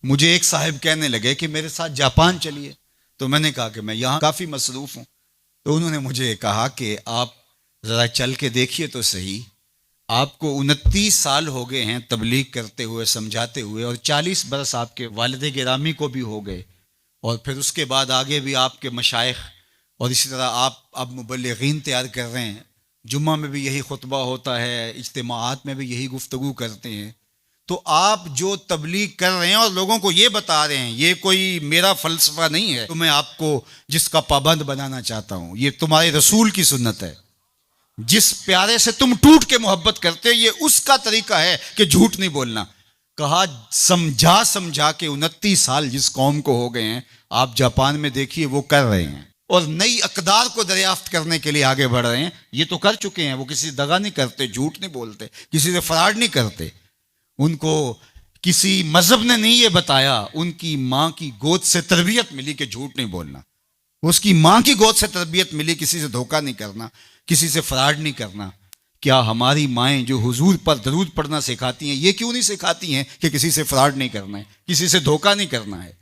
मुझे एक साहब कहने लगे कि मेरे साथ जापान चलिए। तो मैंने कहा कि मैं यहाँ काफ़ी मसरूफ़ हूँ। तो उन्होंने मुझे कहा कि आप ज़रा चल के देखिए तो सही, आपको 29 साल हो गए हैं तबलीग करते हुए, समझाते हुए, और 40 बरस आपके वालिद गिरामी को भी हो गए, और फिर उसके बाद आगे भी आपके मशाइख, और इसी तरह आप अब मुबल्लिगीन तैयार कर रहे हैं। जुम्मा में भी यही खुतबा होता है, इज्तिमाआत में भी यही गुफ्तगू करते हैं। तो आप जो तबलीग कर रहे हैं और लोगों को ये बता रहे हैं, ये कोई मेरा फ़लसफ़ा नहीं है, तो मैं आपको जिसका पाबंद बनाना चाहता हूँ, ये तुम्हारे रसूल की सुन्नत है। जिस प्यारे से तुम टूट के मोहब्बत करते हो, ये उसका तरीका है कि झूठ नहीं बोलना। कहा समझा समझा के 29 साल जिस कौम को हो गए हैं, आप जापान में देखिए वो कर रहे हैं, और नई अकदार को दरियाफ्त करने के लिए आगे बढ़ रहे हैं। ये तो कर चुके हैं, वो किसी से दगा नहीं करते, झूठ नहीं बोलते, किसी से फराड नहीं करते। उनको किसी मजहब ने नहीं ये बताया, उनकी माँ की गोद से तरबियत मिली कि झूठ नहीं बोलना। उसकी माँ की गोद से तरबियत मिली किसी से धोखा नहीं करना, किसी से फराड नहीं करना। क्या हमारी माएँ जो हुजूर पर दरूद पढ़ना सिखाती हैं, ये क्यों नहीं सिखाती हैं कि किसी से फराड नहीं करना है, किसी से धोखा नहीं करना है?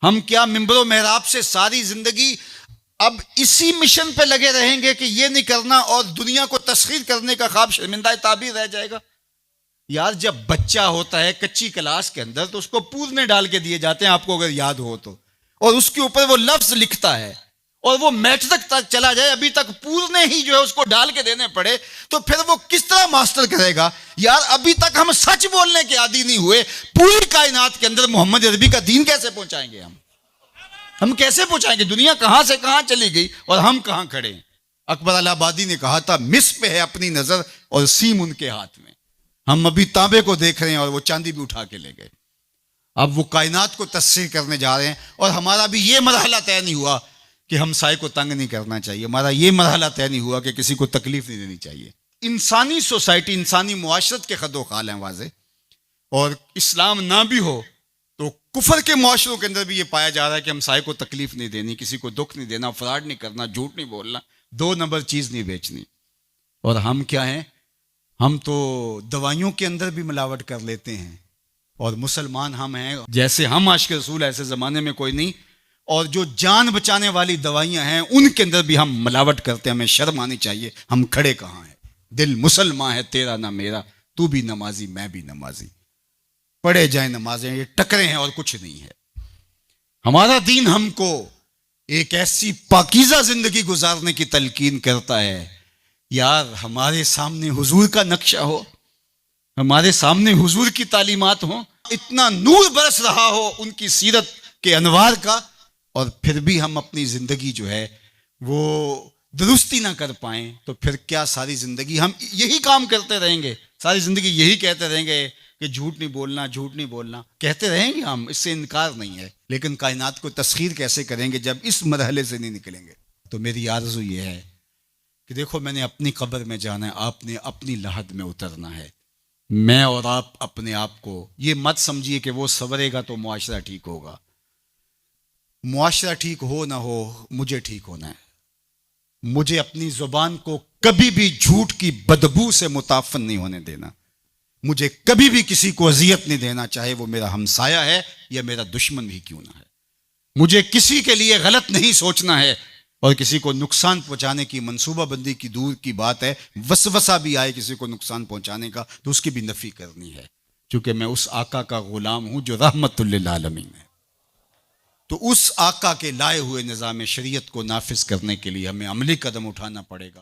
हम क्या मिंबरो मेहराब से सारी जिंदगी अब इसी मिशन पे लगे रहेंगे कि ये नहीं करना, और दुनिया को तस्खीर करने का ख्वाब शर्मिंदा ताबीर रह जाएगा? यार, जब बच्चा होता है कच्ची क्लास के अंदर, तो उसको पूरने डाल के दिए जाते हैं, आपको अगर याद हो तो, और उसके ऊपर वो लफ्ज लिखता है, और वो मैट्रिक तक चला जाए, अभी तक पूरने ही जो है उसको डाल के देने पड़े, तो फिर वो किस तरह मास्टर करेगा? यार, अभी तक हम सच बोलने के आदी नहीं हुए। पूरी कायनात के अंदर मोहम्मद अरबी का दीन कैसे पहुंचाएंगे हम कैसे पहुंचाएंगे? दुनिया कहां से कहां चली गई और हम कहां खड़े हैं? अकबर अलाहाबादी ने कहा था, मिस पे है अपनी नजर और सीम उनके हाथ में। हम अभी तांबे को देख रहे हैं और वो चांदी भी उठा के ले गए। अब वो कायनात को तस्सीर करने जा रहे हैं, और हमारा भी ये मरहला तय नहीं हुआ कि हम साए को तंग नहीं करना चाहिए, हमारा ये मरहला तय नहीं हुआ कि किसी को तकलीफ नहीं देनी चाहिए। इंसानी सोसाइटी, इंसानी मुआशरत के खदो खाल हैं वाज़े, और इस्लाम ना भी हो तो कुफर के मुआशरों के अंदर भी ये पाया जा रहा है कि हम साए को तकलीफ नहीं देनी, किसी को दुख नहीं देना, फ्रॉड नहीं करना, झूठ नहीं बोलना, 2 नंबर चीज़ नहीं बेचनी। और हम क्या हैं? हम तो दवाइयों के अंदर भी मिलावट कर लेते हैं, और मुसलमान हम हैं। जैसे हम आशिक रसूल, ऐसे ज़माने में कोई नहीं। और जो जान बचाने वाली दवाइयां हैं, उनके अंदर भी हम मिलावट करते हैं। हमें शर्म आनी चाहिए। हम खड़े कहाँ हैं? दिल मुसलमान है तेरा ना मेरा, तू भी नमाजी मैं भी नमाजी, पढ़े जाए नमाजें, ये टकरे हैं और कुछ नहीं है। हमारा दीन हमको एक ऐसी पाकीज़ा जिंदगी गुजारने की तलकीन करता है। यार, हमारे सामने हुजूर का नक्शा हो, हमारे सामने हुजूर की तालीमात हो, इतना नूर बरस रहा हो उनकी सीरत के अनवार का, और फिर भी हम अपनी जिंदगी जो है वो दुरुस्ती ना कर पाएं, तो फिर क्या सारी जिंदगी हम यही काम करते रहेंगे? सारी जिंदगी यही कहते रहेंगे कि झूठ नहीं बोलना, झूठ नहीं बोलना, कहते रहेंगे हम, इससे इनकार नहीं है। लेकिन कायनात को तस्खीर कैसे करेंगे जब इस मरहले से नहीं निकलेंगे? तो मेरी आरज़ू ये है कि देखो, मैंने अपनी कब्र में जाना है, आपने अपनी लहद में उतरना है। मैं और आप अपने आप को ये मत समझिए कि वो संवरेगा तो मुआशरा ठीक होगा। मुआशरा ठीक हो ना हो, मुझे ठीक होना है। मुझे अपनी जुबान को कभी भी झूठ की बदबू से मुताफन नहीं होने देना। मुझे कभी भी किसी को अजियत नहीं देना, चाहे वो मेरा हमसाया है या मेरा दुश्मन भी क्यों ना है। मुझे किसी के लिए गलत नहीं सोचना है, और किसी को नुकसान पहुंचाने की मंसूबाबंदी की दूर की बात है, वसवसा भी आए किसी को नुकसान पहुंचाने का, तो उसकी भी नफी करनी है, क्योंकि मैं उस आका का गुलाम हूं जो रहमतुल लिल आलमीन है। तो उस आका के लाए हुए निज़ाम शरीयत को नाफिज करने के लिए हमें अमली कदम उठाना पड़ेगा।